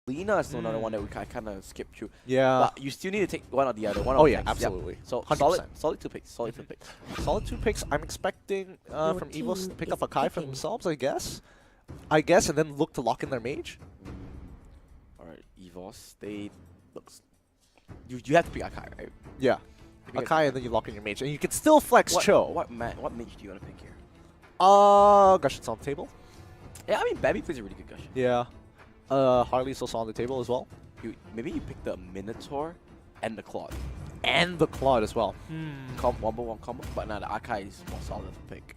Lena is another one that we kind of skipped through. Yeah. But you still need to take one or the other. One Oh of the yeah, things. absolutely. Yep. So 100%. solid 2 picks. Solid 2 picks. Solid 2 picks. I'm expecting from Evos to pick up a Kai for picking. themselves, I guess, and then look to lock in their mage. Alright, Evos. They looks. You have to pick Akai, right? Yeah. You pick Akai, and then you lock in your mage, and you can still flex Cho. What mage do you want to pick here? Gushion's on the table. Yeah, I mean, Babby plays a really good Gush. Yeah. Harley's also on the table as well. Maybe you pick the Minotaur and the Claude. And the Claude as well. Wombo one combo, but now the Akai is more solid of a pick.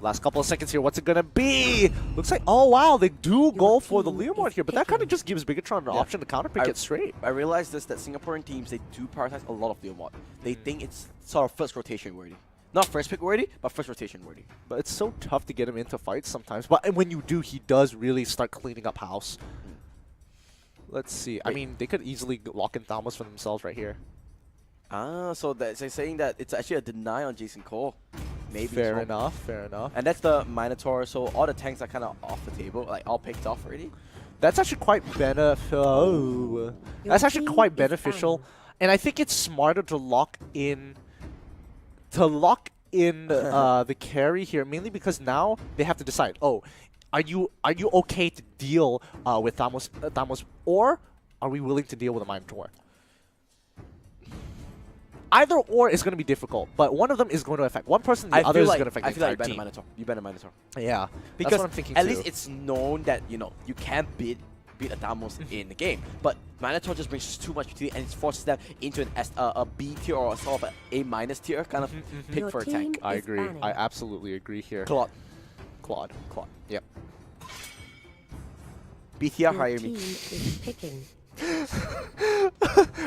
Last couple of seconds here, what's it gonna be? Looks like, oh wow, they do go for the team Leomord is here, but that kind of picking. just gives Bigetron an option to counterpick it straight. I realized this, that Singaporean teams, they do prioritize a lot of Leomord. They think it's sort of first rotation worthy. Not first pick worthy, but first rotation worthy. But it's so tough to get him into fights sometimes. But when you do, he does really start cleaning up house. Let's see. I mean, they could easily lock in Thamos for themselves right here. Ah, so that's saying that it's actually a deny on Jason Cole. Maybe Fair enough, fair enough. And that's the Minotaur, so all the tanks are kind of off the table, like all picked off already. That's actually quite beneficial. That's actually quite beneficial, and I think it's smarter to lock in the carry here, mainly because now they have to decide. Oh, are you okay to deal with Thamos, or are we willing to deal with a Minotaur? Either or is going to be difficult, but one of them is going to affect one person, the other is going to affect the entire team. You ban a Minotaur. Yeah, Because that's what I'm thinking at too. least it's known that, you know, you can't beat a Thamos in the game. But Minotaur just brings too much utility and it forces them into a B tier or sort of an A minus tier kind of pick Your for a team tank. I is agree. banning. I absolutely agree here. Claude. Claude. Yep. BTR Your hire team me. is picking.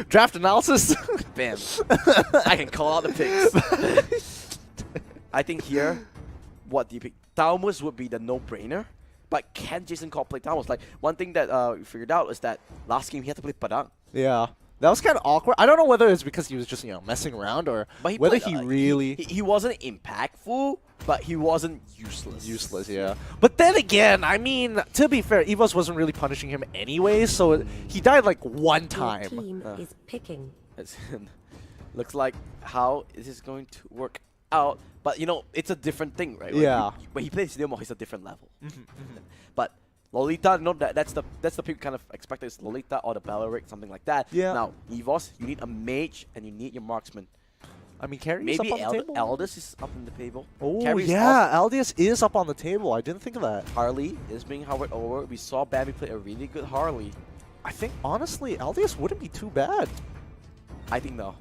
Draft analysis. Bam. I can call out the picks. I think here, what do you pick? Thamos would be the no-brainer. But can Jason Cole play Thamos? Like, one thing that we figured out is that last game he had to play Padang. Yeah. That was kind of awkward. I don't know whether it's because he was just, messing around or But whether played, he really... He wasn't impactful, but he wasn't useless. Useless, yeah. But then again, I mean, to be fair, Evos wasn't really punishing him anyway, so he died like one Your time. team is picking. Looks like how is this going to work out? But, it's a different thing, right? Yeah. When he plays Leomord, he's a different level. But Lolita, that's the pick kind of expected is Lolita or the Belleric, something like that. Yeah. Now, Evos, you need a mage and you need your marksman. I mean, Carrie's Maybe up on the table. Eldest is up on the table. Oh, Carrie's yeah, Aldius is up on the table. I didn't think of that. Harley is being hovered over. We saw Babby play a really good Harley. I think, honestly, Aldius wouldn't be too bad. I think no.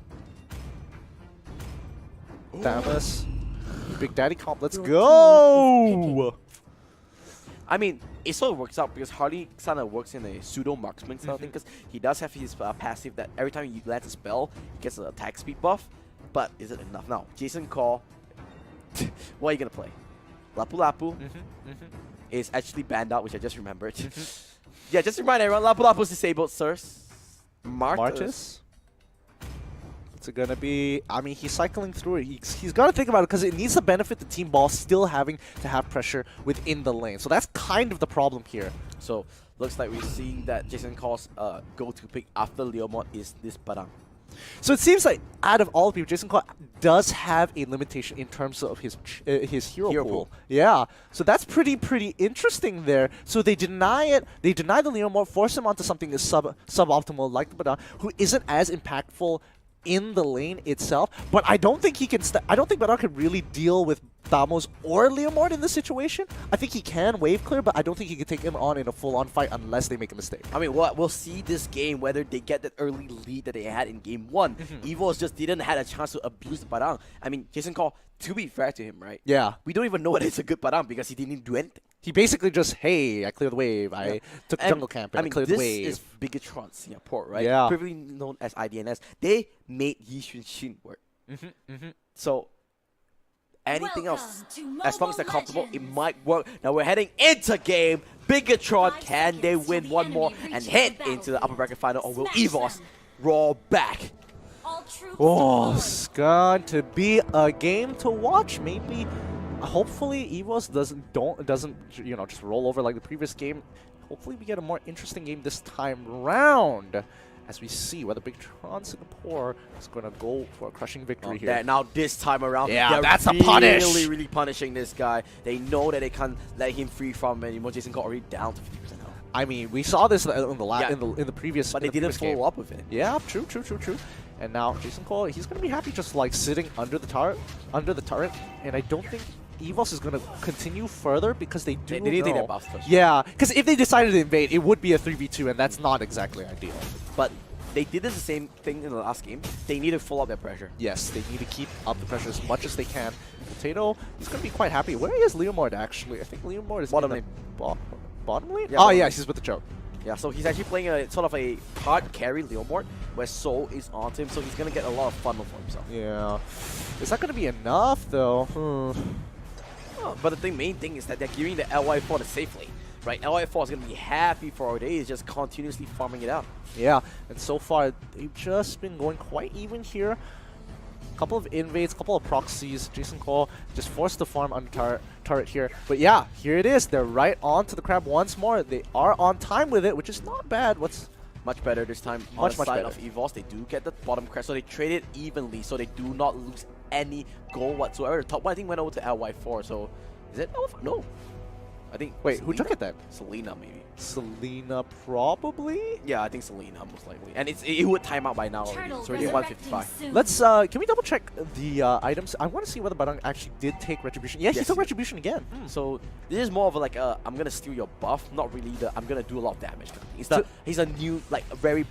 Damas. Big Daddy comp, let's Your go! I mean, it sort of works out because Harley kind of works in a pseudo marksman style thing because he does have his passive that every time you land a spell, he gets an attack speed buff. But is it enough? Now, Jason Cole, what are you going to play? Lapu Lapu is actually banned out, which I just remembered. Yeah, just remind everyone, Lapu Lapu is disabled, sirs. Martis? What's it gonna be? I mean, he's cycling through it. He's got to think about it because it needs to benefit the team ball still having to have pressure within the lane. So that's kind of the problem here. So, looks like we're seeing that Jason Cole's go-to pick after Leomord is this Padang. So it seems like out of all the people, Jason Cole does have a limitation in terms of his hero pool. Yeah, so that's pretty interesting there. So they deny it. They deny the Leomord, force him onto something that's suboptimal like the Badang, who isn't as impactful in the lane itself. But I don't think he can. I don't think Badang can really deal with Thamos or Leomord in this situation. I think he can wave clear, but I don't think he can take him on in a full-on fight unless they make a mistake. I mean, we'll see this game whether they get that early lead that they had in game 1. Evos just didn't have a chance to abuse the Padang. I mean, Jason Cole, to be fair to him, right? Yeah. We don't even know whether it's a good Padang because he didn't do anything. He basically just, hey, I cleared the wave. I took jungle camp and I cleared the wave. This is Bigetron Singapore, right? Yeah. Previously known as IDNS. They made Yi Xunshin work. So, anything else, as long as they're comfortable, it might work. Now we're heading into game. Bigetron, can they win one more and head into the upper bracket final, or will Evos roll back? Oh, it's going to be a game to watch. Maybe hopefully Evos doesn't you know, just roll over like the previous game. Hopefully we get a more interesting game this time round, as we see whether Bigetron Singapore is going to go for a crushing victory here. Now this time around, Yeah, they're that's a punish. really punishing this guy. They know that they can't let him free from anymore. Jason got already down to 50% health. I mean, we saw this in Yeah. in the previous, But they didn't game. follow up with it. Yeah, true. And now Jason Cole, he's gonna be happy just like sitting under the turret, and I don't think Evos is gonna continue further because they do They need to take know. their buffs first. Yeah, because if they decided to invade, it would be a 3v2, and that's not exactly ideal. But they did the same thing in the last game. They need to follow up their pressure. Yes, they need to keep up the pressure as much as they can. Potato, he's gonna be quite happy. Where is Leomord actually? I think Leomord is Bottom in the lane. bottom lane. Yeah, Oh bottom yeah, lane. he's with the choke. Yeah, so he's actually playing a sort of a hard carry Leomord, where Soul is onto him, so he's gonna get a lot of funnel for himself. Yeah, is that gonna be enough though? But the main thing is that they're giving the LY4 the safe lane, right? LY4 is gonna be happy for a day, is just continuously farming it out. Yeah, and so far they've just been going quite even here. Couple of invades, couple of proxies. Jason Cole just forced the farm on turret here. But yeah, here it is. They're right on to the crab once more. They are on time with it, which is not bad. What's Much better this time on Much the side better. of Evos. They do get the bottom crest, so they trade it evenly, so they do not lose any gold whatsoever. The top one I think went over to LY4, so is it LY4? No. I think Wait, who took Selena? it then? Selena maybe. Selena probably? Yeah, I think Selena most likely. And it would time out by now already. It's already 155. Let's can we double check the items? I want to see whether Badang actually did take retribution. Yeah, he Yes, took he did. retribution again. So this is more of a, like a I'm gonna steal your buff, not really the I'm gonna do a lot of damage kind of thing. It's the, he's a new, like a very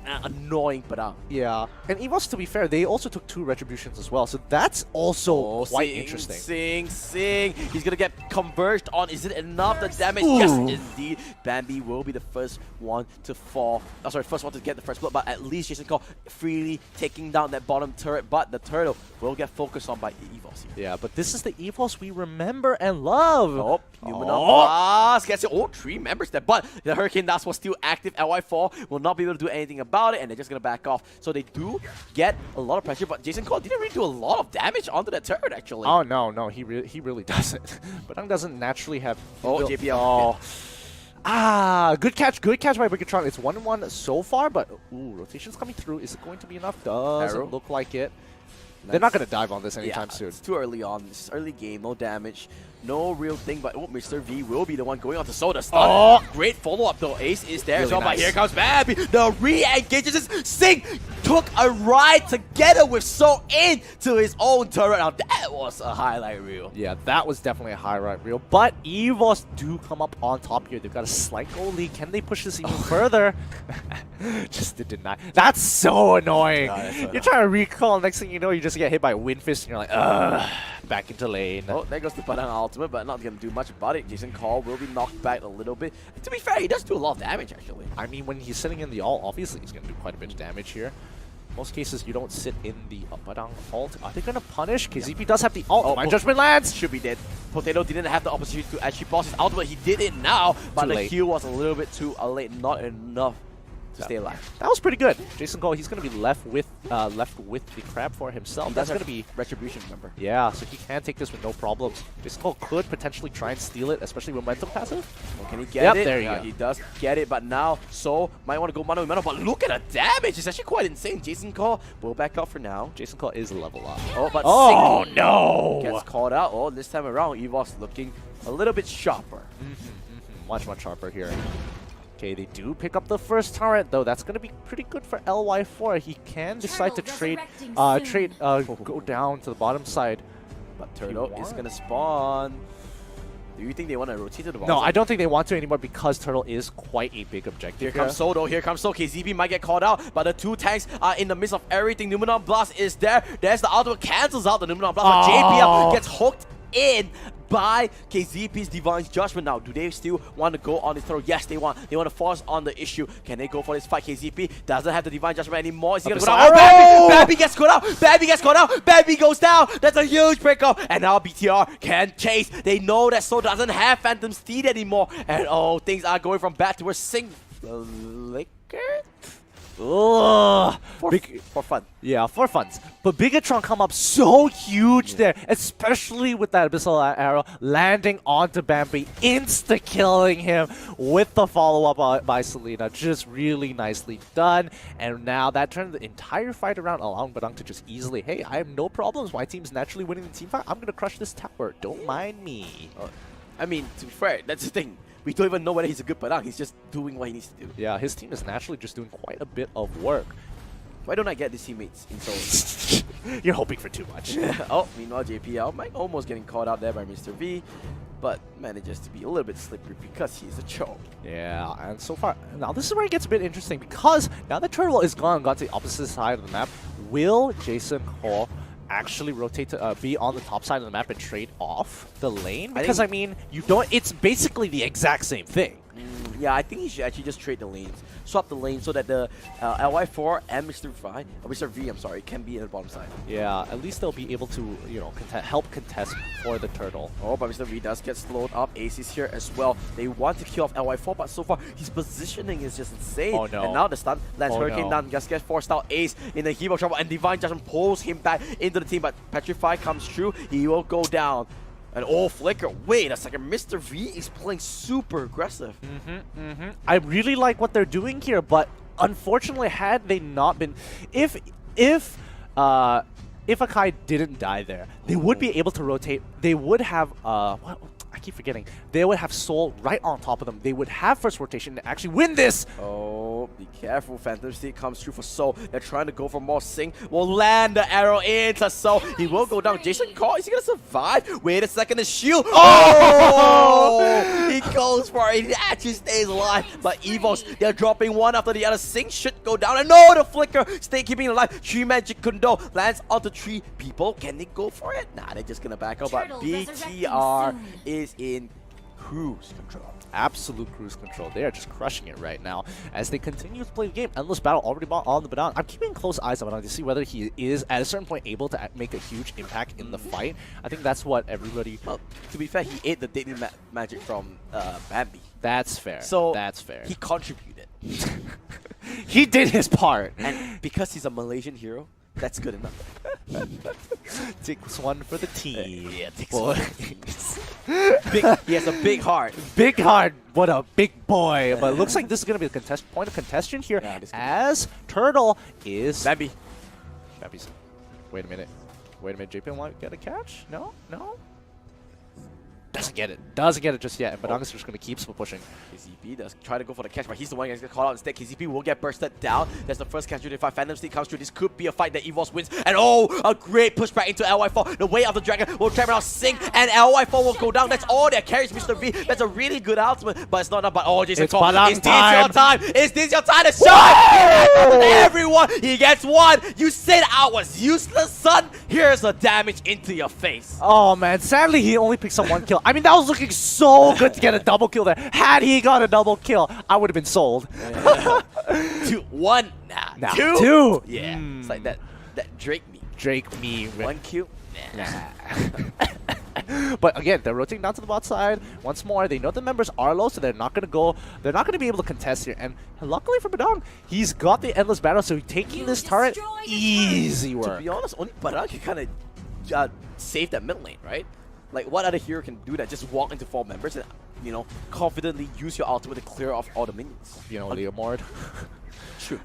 annoying Badang. Yeah, and Evos, to be fair, they also took 2 retributions as well, so that's also quite Sing, interesting. Sing. He's gonna get converged on. Is it enough? The damage? Yes, indeed. Bambi will be the first one to fall. Oh, sorry, first one to get the first blood, but at least Jason Cole freely taking down that bottom turret, but the turtle will get focused on by Evos here. Yeah, but this is the Evos we remember and love. Oh, Numenor gets it. Oh, 3 members there, but the Hurricane Dust was still active. LY4 will not be able to do anything about it, and they're just gonna back off. So they do get a lot of pressure, but Jason Cole didn't really do a lot of damage onto that turret actually. Oh no, he really doesn't. Badang doesn't naturally have. Oh, JPL. Oh. Ah, good catch by Bigetron. It's 1-1 so far, but ooh, rotation's coming through. Is it going to be enough? Doesn't Arrow. look like it. They're not gonna dive on this anytime soon. It's too early on. This is early game, no damage, no real thing. But Mr. V will be the one going on to Soda. Oh! Great follow up though. Ace is there Really as well. nice. But here comes Babby. The re-engages. Sing took a ride together with So into his own turret. Now that was a highlight reel. Yeah, that was definitely a high right reel. But Evos do come up on top here. They've got a slight goal lead. Can they push this even further? Just to deny. That's so annoying. Yeah, that's so You're trying to recall. Next thing you know, you just get hit by a wind fist, and you're like, ugh, back into lane. Oh, there goes the Padang ultimate, but not going to do much about it. Jason Cole will be knocked back a little bit. To be fair, he does do a lot of damage actually. I mean, when he's sitting in the ult, obviously he's going to do quite a bit of damage here. Most cases, you don't sit in the Padang ult. Are they going to punish? KZP does have the ult. My judgment lands. Should be dead. Potato didn't have the opportunity to actually boss his ultimate. He did it now, but Too the late. heal was a little bit too late. Not enough to stay alive. That was pretty good. Jason Cole, he's going to be left with the crab for himself. That's going to be retribution, remember? Yeah, so he can take this with no problems. Jason Cole could potentially try and steal it, especially with momentum passive. Well, can he get Yep, it? there you Yeah, go. he does get it, but now So might want to go mano a mano, but look at the damage. It's actually quite insane. Jason Cole will back up for now. Jason Cole is level up. Oh, but Oh, Sing no! gets called out. Oh, this time around, Evos looking a little bit sharper. Much sharper here. Okay, they do pick up the first turret, though. That's going to be pretty good for LY4. He can decide to go down to the bottom side. But Turtle is going to spawn. Do you think they want to rotate to the bottom No, side? I don't think they want to anymore because Turtle is quite a big objective. Here comes Sodo, here comes So. KZP might get called out, but the 2 tanks are in the midst of everything. Numenor Blast is there. There's the ultimate, cancels out the Numenor Blast, but JPL gets hooked in by KZP's Divine's Judgment. Now, do they still want to go on this throw? Yes, they want. They want to force on the issue. Can they go for this fight? KZP doesn't have the Divine Judgment anymore. Is he going to go down? Oh, Babby gets caught out. Babby gets caught out. Babby goes down. That's a huge breakup. And now BTR can chase. They know that So doesn't have Phantom Steed anymore. And oh, things are going from bad to worse. Sing Flicker? Ugh. For fun. Yeah, for funs. But Bigetron come up so huge there, especially with that Abyssal Arrow landing onto Bambi, insta-killing him with the follow-up by Selena. Just really nicely done. And now that turned the entire fight around, allowing Badang to just easily, hey, I have no problems. My team's naturally winning the team fight. I'm going to crush this tower. Don't mind me. I mean, to be fair, that's the thing. We don't even know whether he's a good Padang. He's just doing what he needs to do. Yeah, his team is naturally just doing quite a bit of work. Why don't I get these teammates in Seoul? You're hoping for too much. Oh, meanwhile, JPL might almost getting caught out there by Mr. V, but manages to be a little bit slippery because he's a choke. Yeah, and so far, now this is where it gets a bit interesting because now that Turtle is gone and got to the opposite side of the map, will Jason Hall actually rotate to be on the top side of the map and trade off the lane? Because I mean, you don't. It's basically the exact same thing. Yeah, I think he should actually just trade the lanes, swap the lanes so that the LY4 and Mr. V, I'm sorry, can be in the bottom side. Yeah, at least they'll be able to, you know, help contest for the turtle. Oh, but Mr. V does get slowed up. Ace is here as well. They want to kill off LY4, but so far his positioning is just insane. Oh no! And now the stun lands Hurricane down, just gets forced out. Ace in the heap of trouble, and Divine Judgment pulls him back into the team. But Petrify comes through. He will go down. And oh, Flicker, wait a second, Mr. V is playing super aggressive. I really like what they're doing here, but unfortunately, had they not been, if Akai didn't die there, they would be able to rotate. They would have what? I keep forgetting. They would have Soul right on top of them. They would have first rotation to actually win this. Oh, be careful. Phantom Steed comes through for Soul. They're trying to go for more Sing. Will land the arrow into Soul. He will go down. Jason Call, is he going to survive? Wait a second, the shield. Oh! He goes for it. He actually stays alive. But Evos, they're dropping one after the other. Sing should go down. And no, the Flicker stay keeping it alive. Tree Magic Kundo lands onto 3 people. Can they go for it? Nah, they're just going to back up. But BTR is in cruise control. Absolute cruise control. They are just crushing it right now as they continue to play the game. Endless Battle already on the Badang. I'm keeping close eyes on Badang to see whether he is at a certain point able to make a huge impact in the fight. I think that's what everybody... Well, to be fair, he ate the daily magic from Bambi. That's fair. So that's fair. He contributed. He did his part. And because he's a Malaysian hero, that's good enough. Takes one for the team. Yeah, takes boy. He has a big heart. Big heart. What a big boy. But it looks like this is going to be a point of contention here as Turtle is... Bambi. Bambi's... Wait a minute. JP might get a catch? No? Doesn't get it. Doesn't get it just yet. And Badang is just going to keep pushing. KCP does try to go for the catch, but he's the one who gets caught out instead. KCP will get bursted down. That's the first catch. If Phantom Steed comes through, this could be a fight that Evos wins. And oh, a great pushback into LY4. The way of the dragon will trap out Sing, and LY4 will go down. That's all that carries Mr. V. That's a really good ultimate, but it's not enough. But oh, Jason Cole, is this your time? Is this your time to shine? Everyone, he gets one. You said I was useless, son. Here's the damage into your face. Oh man, sadly he only picks up 1 kill. I mean, that was looking so good to get a double kill there. Had he got a double kill, I would have been sold. 1 now. 2. Yeah, it's like that Drake meme. Drake meme. 1 kill. But again, they're rotating down to the bot side once more. They know the members are low, so they're not gonna go. They're not gonna be able to contest here. And luckily for Badang, he's got the endless battle, so taking this turret, easy work. To be honest, only Badang can kind of save that mid lane, right? Like, what other hero can do that? Just walk into 4 members and, you know, confidently use your ultimate to clear off all the minions. You know, Leomord. True.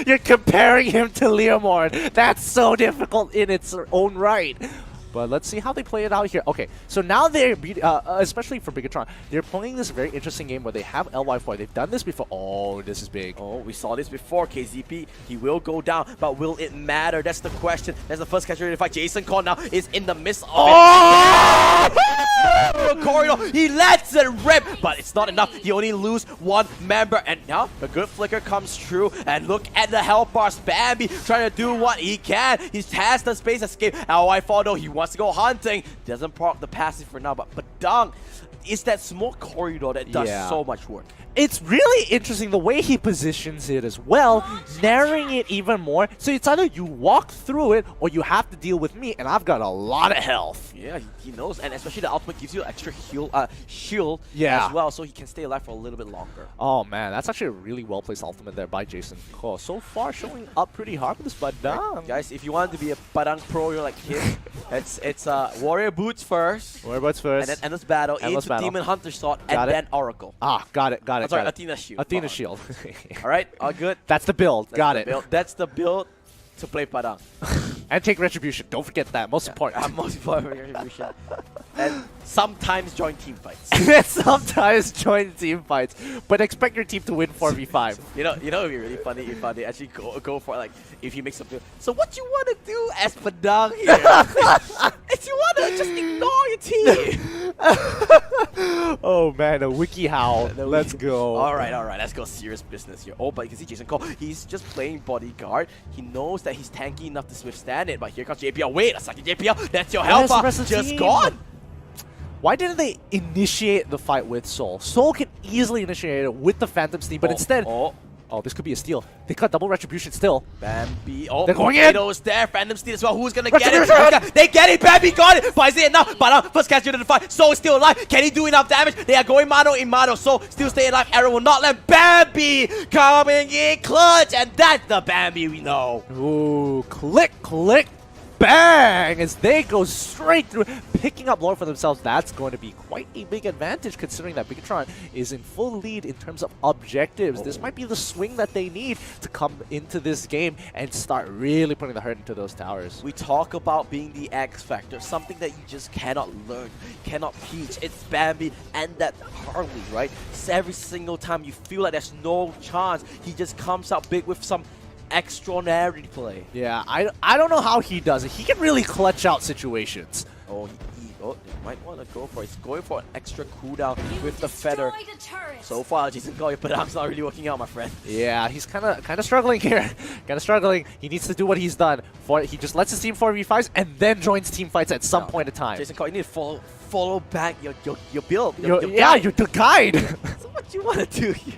You're comparing him to Leomord. That's so difficult in its own right. But let's see how they play it out here. Okay, so now they're, especially for Bigetron, they're playing this very interesting game where they have LY4. They've done this before. Oh, this is big. Oh, we saw this before. KZP, he will go down, but will it matter? That's the question. That's the first casualty fight. Jason Cole now is in the midst of it. Corridor, he lets it rip, but it's not enough. He only loses 1 member, and now the good flicker comes through, and look at the health bars. Bambi trying to do what he can. He has the space escape. LY4 though, he wants to go hunting. Doesn't proc the passive for now, but Badang, it's that small corridor that does so much work. It's really interesting the way he positions it as well, narrowing it even more. So it's either you walk through it or you have to deal with me, and I've got a lot of health. Yeah, he knows, and especially the ultimate gives you an extra shield Yeah. as well, so he can stay alive for a little bit longer. Oh man, that's actually a really well placed ultimate there by Jason Ko. So far showing up pretty hard with this Badang. Guys, if you want to be a Padang pro, you're like him. it's Warrior Boots first. Whereabouts first? And then Endless Battle, Endless into Battle. Demon Hunter Sword, Got and it. then Oracle. Ah, got it, got it. I'm sorry, got it. Athena Shield. Athena Shield. Alright, all good. That's the build. That's got the it. build. That's the build to play Padang. And take Retribution. Don't forget that. Most important. Most important retribution. And sometimes join team fights. Sometimes join team fights, but expect your team to win 4v5. You know, it'd be really funny if they actually go for like if you make something. So what you want to do as Padang here? Is you want to just ignore your team. Oh man, a wiki howl. Let's go. All right, let's go serious business here. Oh, but you can see Jason Cole. He's just playing bodyguard. He knows that he's tanky enough to withstand it. But here comes JPL. Wait a second, JPL. That's your Where's the helper. rest of the Just team? gone. Why didn't they initiate the fight with Soul? Soul can easily initiate it with the Phantom Steam, but instead... Oh, this could be a steal. They got double Retribution still. Bambi. Oh, they're going in. There. Phantom Steed as well. Who's going to get it? They get it. Bambi got it. Buys it now. But first catch into the fight. Soul is still alive. Can he do enough damage? They are going mano in mano. Soul still staying alive. Arrow will not let Bambi coming in clutch. And that's the Bambi we know. Ooh, click, click, bang! As they go straight through, picking up lore for themselves. That's going to be quite a big advantage considering that Bigetron is in full lead in terms of objectives. This might be the swing that they need to come into this game and start really putting the hurt into those towers. We talk about being the X factor, something that you just cannot learn, cannot teach. It's Bambi and that Harley, right? So every single time you feel like there's no chance, he just comes out big with some extraordinary play. Yeah, I don't know how he does it. He can really clutch out situations. Oh, they might want to go for it. He's going for an extra cooldown with the feather. So far, Jason Goy, but I'm not really working out, my friend. Yeah, he's kind of struggling here. Kind of struggling. He needs to do what he's done. He just lets his team 4v5s and then joins team fights at some point in time. Jason Goy, you need to follow back your build. You're the guide. That's what you want to do here.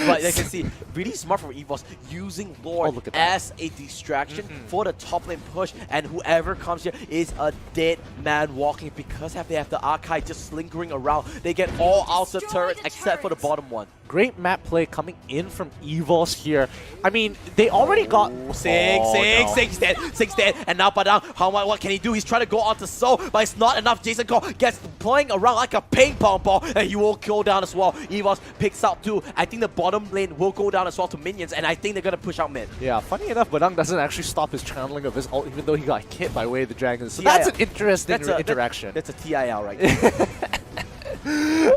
But you can see, really smart from Evos, using lore as a distraction for the top lane push, and whoever comes here is a dead man walking because they have the Archive just slinkering around. They get all outer turrets except for the bottom one. Great map play coming in from Evos here. I mean, they already got... Six dead, and now Padang, what can he do? He's trying to go onto Soul, but it's not enough. Jason Cole gets playing around like a ping pong ball, and he will go down as well. Evos picks out two. I think the bottom lane will go down as well to minions, and I think they're going to push out mid. Yeah, funny enough, Badang doesn't actually stop his channeling of his ult, even though he got hit by way of the dragons. So that's an interesting interaction. That's a TIL right there.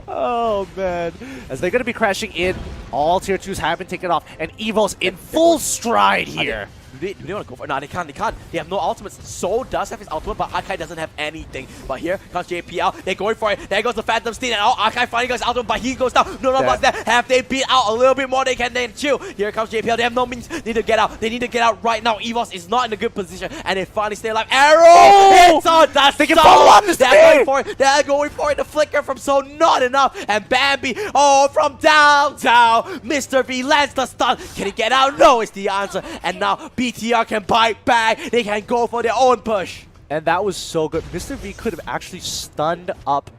Oh man, as they're going to be crashing in, all tier 2s have been taken off, and Evos in full stride here. Do they want to go for it? No, they can't. They have no ultimates. Soul does have his ultimate, but Archive doesn't have anything. But here comes JPL. They're going for it. There goes the Phantom Steed, and Archive finally goes ultimate, but he goes down. No one's there. Have they beat out a little bit more? They can then chill. Here comes JPL. They have no means. They need to get out. They need to get out right now. Evos is not in a good position, and they finally stay alive. Arrow! Hits on the They can follow up this They're going for it. They're going for it. The flicker from Soul, not enough. And Bambi, from downtown, Mr. V lands the stun. Can he get out? No, is the answer. And now BTR can bite back. They can go for their own push. And that was so good. Mr. V could have actually stunned up.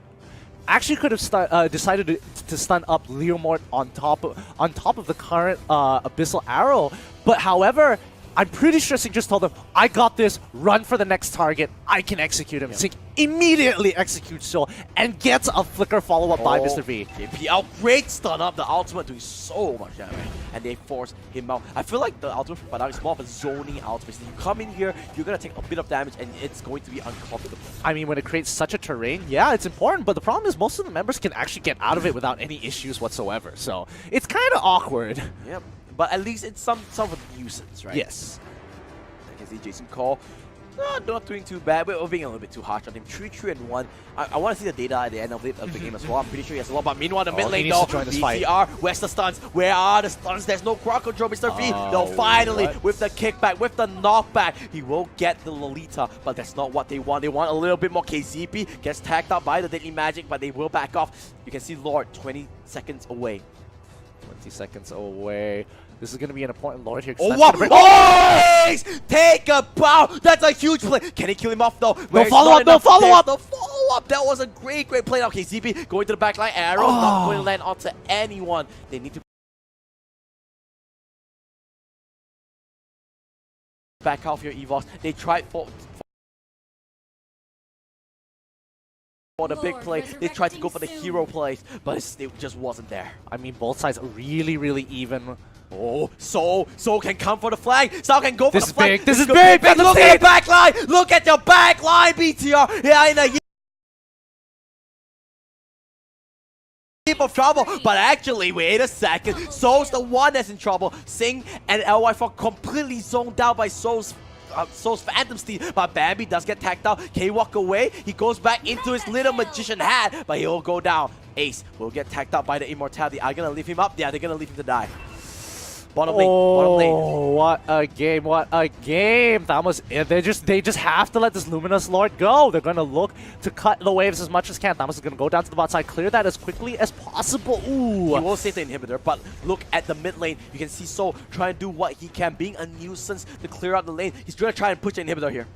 Actually, could have decided to stun up Leomort on top of the current Abyssal Arrow. But however, I'm pretty sure Singh just told them, I got this, run for the next target, I can execute him. Singh immediately executes Soul and gets a flicker follow-up by Mr. V. JPL, great stun up, the ultimate doing so much damage, and they force him out. I feel like the ultimate from Padang is more of a zoning ultimate. So you come in here, you're going to take a bit of damage, and it's going to be uncomfortable. I mean, when it creates such a terrain, yeah, it's important, but the problem is most of the members can actually get out of it without any issues whatsoever. So it's kind of awkward. Yep, but at least it's some sort of nuisance, right? Yes. I can see Jason Cole Not doing too bad. We're being a little bit too harsh on him. 3-3-1. I want to see the data at the end of the game as well. I'm pretty sure he has a lot. But meanwhile, the mid lane though, BTR, where's the stuns? Where are the stuns? There's no crowd control, Mr. V. No, finally, with the kickback, with the knockback, he will get the Lolita. But that's not what they want. They want a little bit more. KZP gets tagged out by the Deadly Magic, but they will back off. You can see Lord 20 seconds away. 20 seconds away. This is going to be an important Lord here. Oh, what? Oh, Ace! Take a bow! That's a huge play. Can he kill him off though? No follow-up, no follow-up! No follow-up! That was a great play. Now KZP going to the backline. Arrow not going to land onto anyone. They need to back off your Evos. They tried for the big play. They tried to go for the hero plays, but it just wasn't there. I mean, both sides are really even. Oh, Soul can come for the flag. Soul can go for the flag. This is big. Look at the back line. Look at your back line, BTR. Yeah, in a heap of trouble. But actually, wait a second. Soul's the one that's in trouble. Sing and LY4 completely zoned out by Soul's Phantom Steed, but Bambi does get tagged out. Can he walk away? He goes back into his little magician hat, but he'll go down. Ace will get tagged out by the Immortality. Are gonna leave him up? Yeah, they're gonna leave him to die. Bottom lane, bottom lane. Oh, what a game, what a game. Thamos, they just have to let this Luminous Lord go. They're gonna look to cut the waves as much as can. Thamos is gonna go down to the bot side, clear that as quickly as possible. Ooh. He will save the inhibitor, but look at the mid lane. You can see Soul trying to do what he can, being a nuisance to clear out the lane. He's gonna try and push the inhibitor here.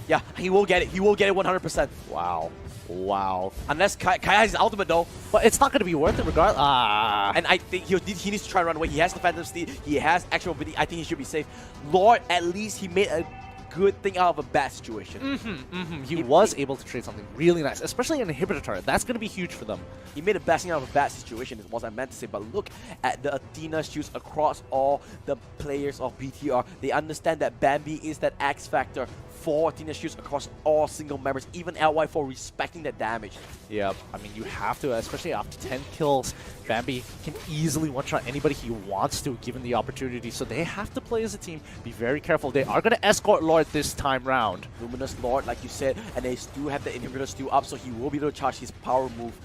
Yeah, he will get it. He will get it 100%. Wow. Wow. Unless Kai has his ultimate though. But it's not going to be worth it regardless. And I think he needs to try and run away. He has the Phantom Steed. He has actual ability. I think he should be safe. Lord, at least he made a good thing out of a bad situation. He was able to trade something really nice, especially an inhibitor turret. That's going to be huge for them. He made a bad thing out of a bad situation is what I meant to say. But look at the Athena shoes across all the players of BTR. They understand that Bambi is that X factor for Athena shoes across all single members, even LY4 respecting that damage. Yeah, I mean, you have to, especially after 10 kills. Bambi can easily one-shot anybody he wants to, given the opportunity. So they have to play as a team. Be very careful. They are going to escort Lord this time round. Luminous Lord, like you said, and they do have the inhibitor still up, so he will be able to charge his power move.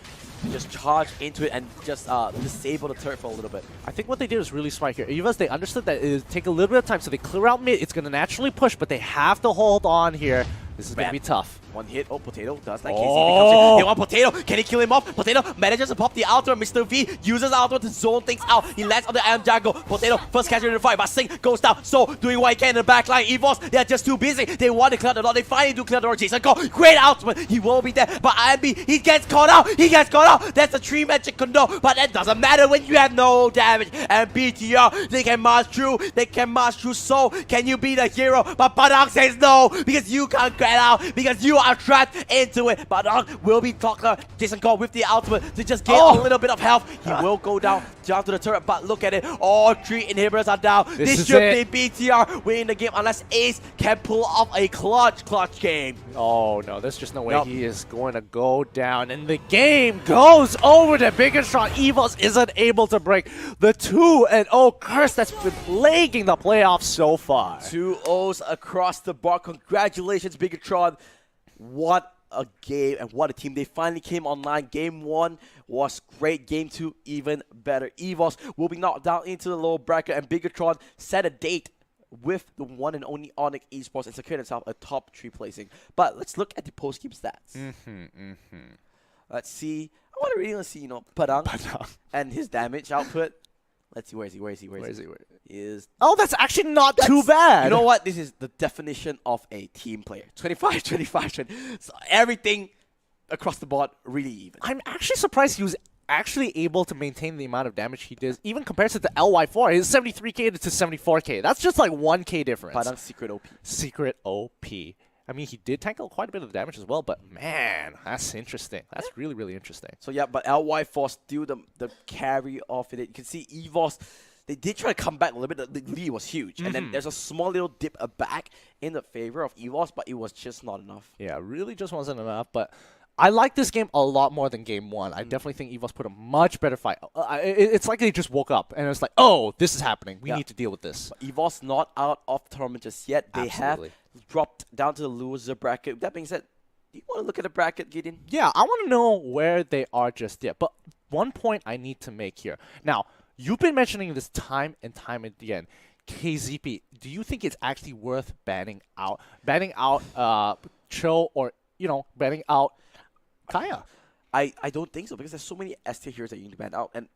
Just charge into it and just disable the turret for a little bit. I think what they did was really smart here. Evos, they understood that it would take a little bit of time, so they clear out mid. It's going to naturally push, but they have to hold on here. This is going to be tough. One hit. Oh, Potato does that. KZP they want Potato. Can he kill him off? Potato manages to pop the Ultra. Mr. V uses Ultra to zone things out. He lands on the Iron Jungle. Potato first catcher in the fight, but Sing goes down. So doing what he can in the back line. Evos, they're just too busy. They want to clear the door. They finally do clear the door. Jason go. Great ultimate. He will be there. But IMB, he gets caught out. He gets caught out. That's a 3 magic condo. But that doesn't matter when you have no damage. And BTR, they can march through. They can march through. So can you be the hero? But Padang says no, because you can't get out, because you are trapped into it. Padang will be talking. Jason Cole with the ultimate to just get a little bit of health. He will go down to the turret, but look at it. All 3 inhibitors are down. This should be BTR winning the game unless Ace can pull off a clutch game. Oh no, there's just no way he is going to go down. And the game goes over to Bigetron. Evos isn't able to break the 2-0 curse that's been plaguing the playoffs so far. 2 O's across the board. Congratulations, Bigetron. What a game and what a team. They finally came online. Game 1 was great. Game 2 even better. Evos will be knocked down into the lower bracket, and Bigetron set a date with the one and only Onyx Esports and secured himself a top 3 placing. But let's look at the post-game stats. Let's see. I want to really see, Padang and his damage output. Let's see, where is he? Oh, that's actually not too bad. You know what? This is the definition of a team player. 25, 25, 20. So everything across the board really even. I'm actually surprised he was actually able to maintain the amount of damage he did, even compared to the LY4. His 73k to 74k. That's just like 1k difference. Padang's secret OP. Secret OP. I mean, he did tackle quite a bit of damage as well, but man, that's interesting. That's really, really interesting. So yeah, but LY4 still the carry off in it. You can see Evos, they did try to come back a little bit. The lead was huge. And then there's a small little dip back in the favor of Evos, but it was just not enough. Yeah, really just wasn't enough, but I like this game a lot more than game 1. I definitely think Evos put a much better fight. It's like they just woke up and it's like, oh, this is happening. We need to deal with this. But Evos not out of the tournament just yet. They have dropped down to the loser bracket. With that being said, do you want to look at the bracket, Gideon? Yeah, I want to know where they are just yet. But one point I need to make here. Now, you've been mentioning this time and time again. KZP, do you think it's actually worth banning out Cho, or banning out Kaya? I don't think so, because there's so many S tier heroes that you need to ban out, and